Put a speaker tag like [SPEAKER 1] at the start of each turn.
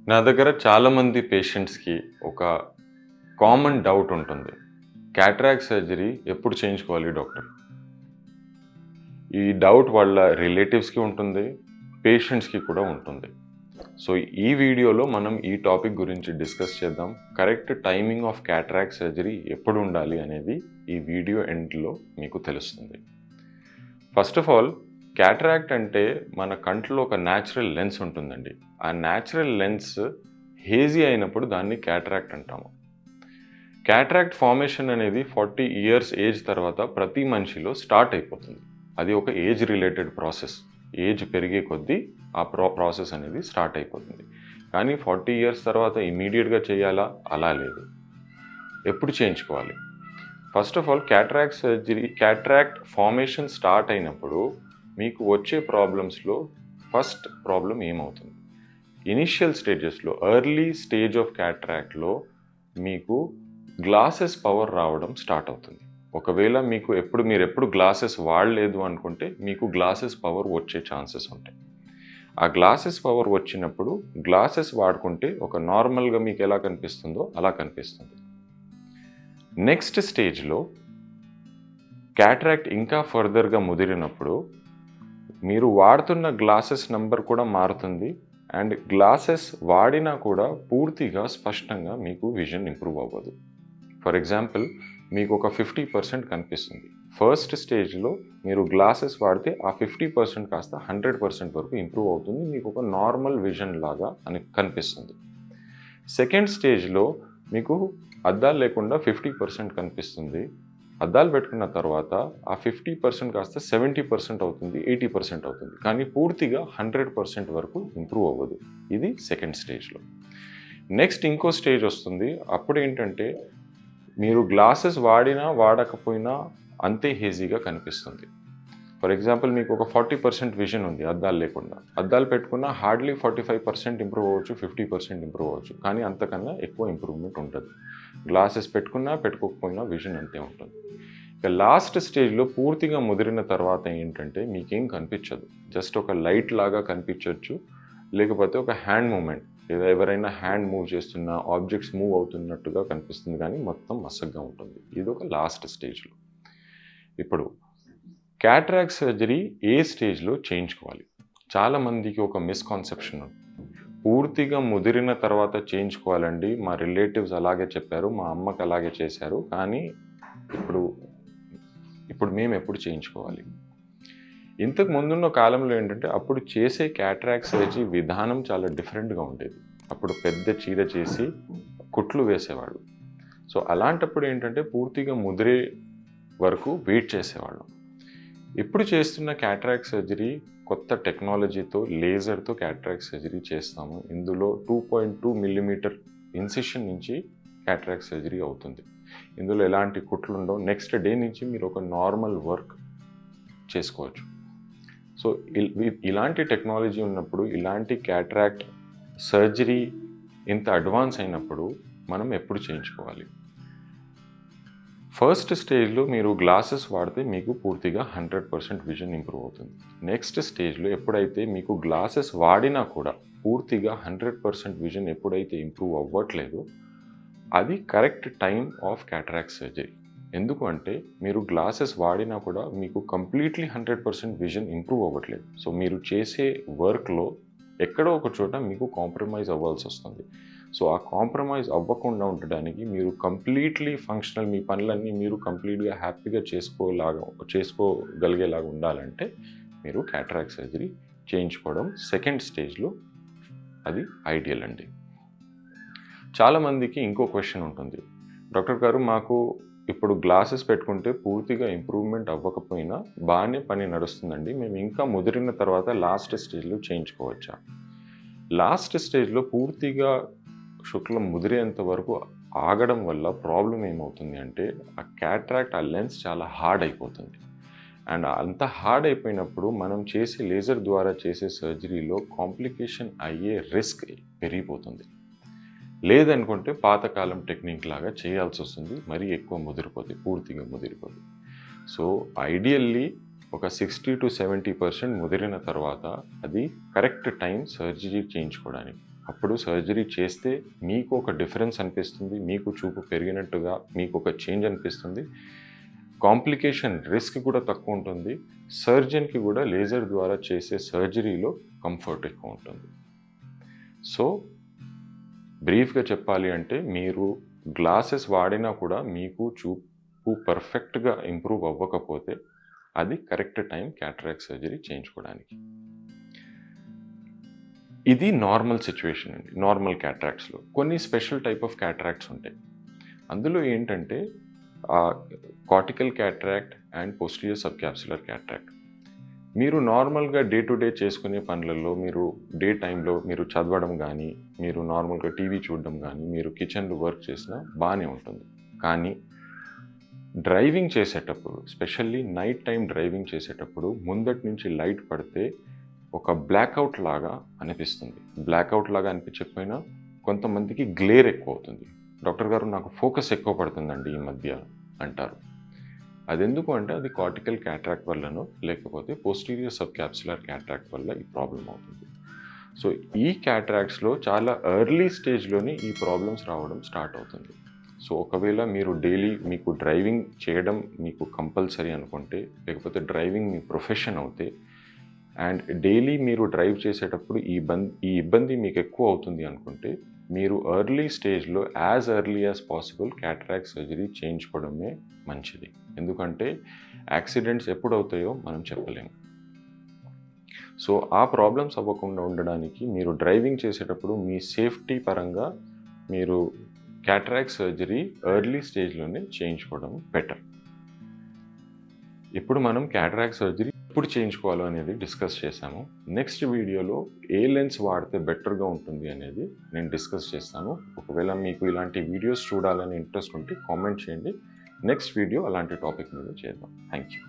[SPEAKER 1] నా దగ్గర చాలామంది పేషెంట్స్‌కి ఒక కామన్ డౌట్ ఉంటుంది. క్యాటరాక్ట్ సర్జరీ ఎప్పుడు చేయించుకోవాలి డాక్టర్? ఈ డౌట్ వాళ్ళ రిలేటివ్స్‌కి ఉంటుంది. పేషెంట్స్‌కి కూడా ఉంటుంది. సో, ఈ వీడియోలో మనం ఈ టాపిక్ గురించి డిస్కస్ చేద్దాం. Correct timing of cataract surgery ఎప్పుడు ఉండాలి అనేది ఈ వీడియో ఎండ్‌లో మీకు తెలుస్తుంది. ఫస్ట్ ఆఫ్ ఆల్ క్యాటరాక్ట్ అంటే మన కంట్లో ఒక న్యాచురల్ లెన్స్ ఉంటుందండి. ఆ న్యాచురల్ లెన్స్ హేజీ అయినప్పుడు దాన్ని క్యాటరాక్ట్ అంటాము. క్యాటరాక్ట్ ఫార్మేషన్ అనేది 40 ఇయర్స్ ఏజ్ తర్వాత ప్రతి మనిషిలో స్టార్ట్ అయిపోతుంది. అది ఒక ఏజ్ రిలేటెడ్ ప్రాసెస్. ఏజ్ పెరిగే కొద్దీ ఆ ప్రాసెస్ అనేది స్టార్ట్ అయిపోతుంది. కానీ 40 ఇయర్స్ తర్వాత ఇమ్మీడియట్‌గా చేయాలా? అలా లేదు. ఎప్పుడు చేయించుకోవాలి? First of all cataract formation start అయినప్పుడు మీకు వచ్చే ప్రాబ్లమ్స్‌లో ఫస్ట్ ప్రాబ్లమ్ ఏమవుతుంది? ఇనీషియల్ స్టేజెస్‌లో ఎర్లీ స్టేజ్ ఆఫ్ క్యాటరాక్ట్‌లో మీకు గ్లాసెస్ పవర్ రావడం స్టార్ట్ అవుతుంది. ఒకవేళ మీరెప్పుడు గ్లాసెస్ వాడలేదు అనుకుంటే మీకు గ్లాసెస్ పవర్ వచ్చే ఛాన్సెస్ ఉంటాయి. ఆ గ్లాసెస్ పవర్ వచ్చినప్పుడు గ్లాసెస్ వాడుకుంటే ఒక నార్మల్‌గా మీకు ఎలా కనిపిస్తుందో అలా కనిపిస్తుంది. నెక్స్ట్ స్టేజ్‌లో క్యాటరాక్ట్ ఇంకా ఫర్దర్‌గా ముదిరినప్పుడు మీరు వాడుతున్న గ్లాసెస్ నంబర్ కూడా మారుతుంది. అండ్ గ్లాసెస్ వాడినా కూడా పూర్తిగా స్పష్టంగా మీకు విజన్ ఇంప్రూవ్ అవ్వదు. ఫర్ ఎగ్జాంపుల్ మీకు ఒక 50% కనిపిస్తుంది. ఫస్ట్ స్టేజ్‌లో మీరు గ్లాసెస్ వాడితే ఆ 50% కాస్త 100% వరకు ఇంప్రూవ్ అవుతుంది. మీకు ఒక నార్మల్ విజన్ లాగా కనిపిస్తుంది. సెకండ్ స్టేజ్‌లో మీకు అద్దాలు లేకుండా 50% కనిపిస్తుంది. అద్దాలు పెట్టుకున్న తర్వాత ఆ 50% కాస్త 70% అవుతుంది, 80% అవుతుంది. కానీ పూర్తిగా 100% వరకు ఇంప్రూవ్ అవ్వదు. ఇది సెకండ్ స్టేజ్‌లో. నెక్స్ట్ ఇంకో స్టేజ్ వస్తుంది. అప్పుడేంటంటే మీరు గ్లాసెస్ వాడినా, వాడకపోయినా అంతే హేజీగా కనిపిస్తుంది. ఫర్ ఎగ్జాంపుల్ మీకు ఒక 40% విజన్ ఉంది అద్దాలు లేకుండా. అద్దాలు పెట్టుకున్న హార్డ్‌లీ 45% ఇంప్రూవ్ అవ్వచ్చు, 50% ఇంప్రూవ్ అవ్వచ్చు. కానీ అంతకన్నా ఎక్కువ ఇంప్రూవ్‌మెంట్ ఉండదు. గ్లాసెస్ పెట్టుకున్నా, పెట్టుకోకపోయినా విజన్ అంతే ఉంటుంది. ఇక లాస్ట్ స్టేజ్‌లో పూర్తిగా ముదిరిన తర్వాత ఏంటంటే మీకేం కనిపించదు. జస్ట్ ఒక లైట్ లాగా కనిపించొచ్చు. లేకపోతే ఒక హ్యాండ్ మూవ్‌మెంట్. ఎవరైనా హ్యాండ్ మూవ్ చేస్తున్నా, ఆబ్జెక్ట్స్ మూవ్ అవుతున్నట్టుగా కనిపిస్తుంది కానీ మొత్తం మసగ్గా ఉంటుంది. ఇదొక లాస్ట్ స్టేజ్‌లో. ఇప్పుడు క్యాటరాక్ట్ సర్జరీ ఏ స్టేజ్‌లో చేయించుకోవాలి? చాలామందికి ఒక మిస్‌కాన్సెప్షన్ ఉంది. పూర్తిగా ముదిరిన తర్వాత చేయించుకోవాలండి. మా రిలేటివ్స్ అలాగే చెప్పారు. మా అమ్మకి అలాగే చేశారు. కానీ ఇప్పుడు ఇప్పుడు మేమెప్పుడు చేయించుకోవాలి? ఇంతకు ముందున్న కాలంలో ఏంటంటే అప్పుడు చేసే క్యాటరాక్ట్ సర్జరీ విధానం చాలా డిఫరెంట్‌గా ఉండేది. అప్పుడు పెద్ద చీర చేసి కుట్లు వేసేవాళ్ళు. సో, అలాంటప్పుడు ఏంటంటే పూర్తిగా ముదిరే వరకు వెయిట్ చేసేవాళ్ళం. ఇప్పుడు చేస్తున్న క్యాటరాక్ట్ సర్జరీ కొత్త టెక్నాలజీతో లేజర్‌తో క్యాటరాక్ట్ సర్జరీ చేస్తాము. ఇందులో 2.2 మిల్లీమీటర్ ఇన్సిషన్ నుంచి క్యాటరాక్ట్ సర్జరీ అవుతుంది. ఇందులో ఎలాంటి కుట్లు ఉండవు. నెక్స్ట్ డే నుంచి మీరు ఒక నార్మల్ వర్క్ చేసుకోవచ్చు. సో, ఇలాంటి టెక్నాలజీ ఉన్నప్పుడు, ఇలాంటి క్యాటరాక్ట్ సర్జరీ ఇంత అడ్వాన్స్ అయినప్పుడు మనం ఎప్పుడు చేయించుకోవాలి? ఫస్ట్ స్టేజ్‌లో మీరు గ్లాసెస్ వాడితే మీకు పూర్తిగా 100% విజన్ ఇంప్రూవ్ అవుతుంది. నెక్స్ట్ స్టేజ్‌లో ఎప్పుడైతే మీకు గ్లాసెస్ వాడినా కూడా పూర్తిగా 100% విజన్ ఎప్పుడైతే ఇంప్రూవ్ అవ్వట్లేదో అది correct time of cataract surgery. ఎందుకు అంటే మీరు గ్లాసెస్ వాడినా కూడా మీకు కంప్లీట్‌లీ 100% విజన్ ఇంప్రూవ్ అవ్వట్లేదు. సో, మీరు చేసే వర్క్‌లో ఎక్కడో ఒక చోట మీకు కాంప్రమైజ్ అవ్వాల్సొస్తుంది. సో, ఆ కాంప్రమైజ్ అవ్వకుండా ఉండడానికి మీరు కంప్లీట్‌లీ ఫంక్షనల్ మీ పనులన్నీ మీరు కంప్లీట్‌గా హ్యాపీగా చేసుకోగలిగేలాగా ఉండాలంటే మీరు క్యాటరాక్ట్ సర్జరీ చేయించుకోవడం సెకండ్ స్టేజ్‌లో అది ఐడియల్ అండి. చాలామందికి ఇంకో క్వెషన్ ఉంటుంది. డాక్టర్ గారు మాకు ఇప్పుడు గ్లాసెస్ పెట్టుకుంటే పూర్తిగా ఇంప్రూవ్‌మెంట్ అవ్వకపోయినా బానే పని నడుస్తుందండి. మేము ఇంకా ముదిరిన తర్వాత లాస్ట్ స్టేజ్‌లో చేయించుకోవచ్చా? లాస్ట్ స్టేజ్‌లో పూర్తిగా శుక్లం ముదిరేంత వరకు ఆగడం వల్ల ప్రాబ్లమ్ ఏమవుతుంది అంటే ఆ క్యాటరాక్ట్ ఆ లెన్స్ చాలా హార్డ్ అయిపోతుంది. అండ్ అంత హార్డ్ అయిపోయినప్పుడు మనం చేసే లేజర్ ద్వారా చేసే సర్జరీలో కాంప్లికేషన్ అయ్యే రిస్క్ పెరిగిపోతుంది. లేదనుకుంటే పాతకాలం టెక్నిక్ లాగా చేయాల్సొస్తుంది. మరీ ఎక్కువ ముదిరిపోద్ది. పూర్తిగా ముదిరిపోద్ది. సో, ఐడియల్లీ ఒక 60-70% ముదిరిన తర్వాత అది కరెక్ట్ టైం సర్జరీ చేయించుకోవడానికి. అప్పుడు సర్జరీ చేస్తే మీకు ఒక డిఫరెన్స్ అనిపిస్తుంది, మీకు చూపు పెరిగినట్టుగా మీకు ఒక చేంజ్ అనిపిస్తుంది. కాంప్లికేషన్ రిస్క్ కూడా తక్కువ ఉంటుంది. సర్జన్కి కూడా లేజర్ ద్వారా చేసే సర్జరీలో కంఫర్ట్ ఎక్కువ ఉంటుంది. సో బ్రీఫ్గా చెప్పాలి అంటే మీరు గ్లాసెస్ వాడినా కూడా మీకు చూపు పర్ఫెక్ట్గా ఇంప్రూవ్ అవ్వకపోతే అది కరెక్ట్ టైం క్యాటరాక్ట్ సర్జరీ చేయించుకోవడానికి. ఇది నార్మల్ సిచ్యువేషన్ అండి. నార్మల్ క్యాటరాక్ట్స్లో కొన్ని స్పెషల్ టైప్ ఆఫ్ క్యాటరాక్ట్స్ ఉంటాయి. అందులో ఏంటంటే cortical cataract and posterior sub capsular cataract. మీరు నార్మల్గా డే టు డే చేసుకునే పనులలో మీరు డే టైంలో మీరు చదవడం కానీ, మీరు నార్మల్గా టీవీ చూడడం కానీ, మీరు కిచెన్లో వర్క్ చేసినా బాగానే ఉంటుంది. కానీ డ్రైవింగ్ చేసేటప్పుడు, స్పెషల్లీ నైట్ టైం డ్రైవింగ్ చేసేటప్పుడు ముందటి నుంచి లైట్ పడితే ఒక బ్లాక్అవుట్ లాగా అనిపిస్తుంది. బ్లాక్అవుట్ లాగా అనిపించకపోయినా కొంతమందికి గ్లేర్ ఎక్కువ అవుతుంది. డాక్టర్ గారు నాకు ఫోకస్ ఎక్కువ పడుతుందండి ఈ మధ్య అంటారు. అది ఎందుకు అంటే అది కార్టికల్ క్యాటరాక్ట్ వల్లనో లేకపోతే పోస్టీరియర్ సబ్ క్యాప్సులర్ క్యాటరాక్ట్ వల్ల ఈ ప్రాబ్లం అవుతుంది. సో ఈ క్యాటరాక్ట్స్లో చాలా ఎర్లీ స్టేజ్లోనే ఈ ప్రాబ్లమ్స్ రావడం స్టార్ట్ అవుతుంది. సో ఒకవేళ మీరు డైలీ మీకు డ్రైవింగ్ చేయడం మీకు కంపల్సరీ అనుకుంటే, లేకపోతే డ్రైవింగ్ మీ ప్రొఫెషన్ అవుతే అండ్ డైలీ మీరు డ్రైవ్ చేసేటప్పుడు ఈ ఇబ్బంది మీకు ఎక్కువ అవుతుంది అనుకుంటే, మీరు ఎర్లీ స్టేజ్లో as early as possible cataract surgery చేయించుకోవడమే మంచిది. ఎందుకంటే యాక్సిడెంట్స్ ఎప్పుడు అవుతాయో మనం చెప్పలేము. సో ఆ ప్రాబ్లమ్స్ అవ్వకుండా ఉండడానికి మీరు డ్రైవింగ్ చేసేటప్పుడు మీ సేఫ్టీ పరంగా మీరు క్యాటరాక్ట్ సర్జరీ ఎర్లీ స్టేజ్లోనే చేయించుకోవడం బెటర్. ఇప్పుడు మనం క్యాటరాక్ట్ సర్జరీ ఎప్పుడు చేయించుకోవాలో అనేది డిస్కస్ చేశాము. నెక్స్ట్ వీడియోలో ఏ లెన్స్ వాడితే బెటర్గా ఉంటుంది అనేది నేను డిస్కస్ చేస్తాను. ఒకవేళ మీకు ఇలాంటి వీడియోస్ చూడాలని ఇంట్రెస్ట్ ఉంటే కామెంట్ చేయండి. నెక్స్ట్ వీడియో అలాంటి టాపిక్ మీద చేద్దాం. Thank you.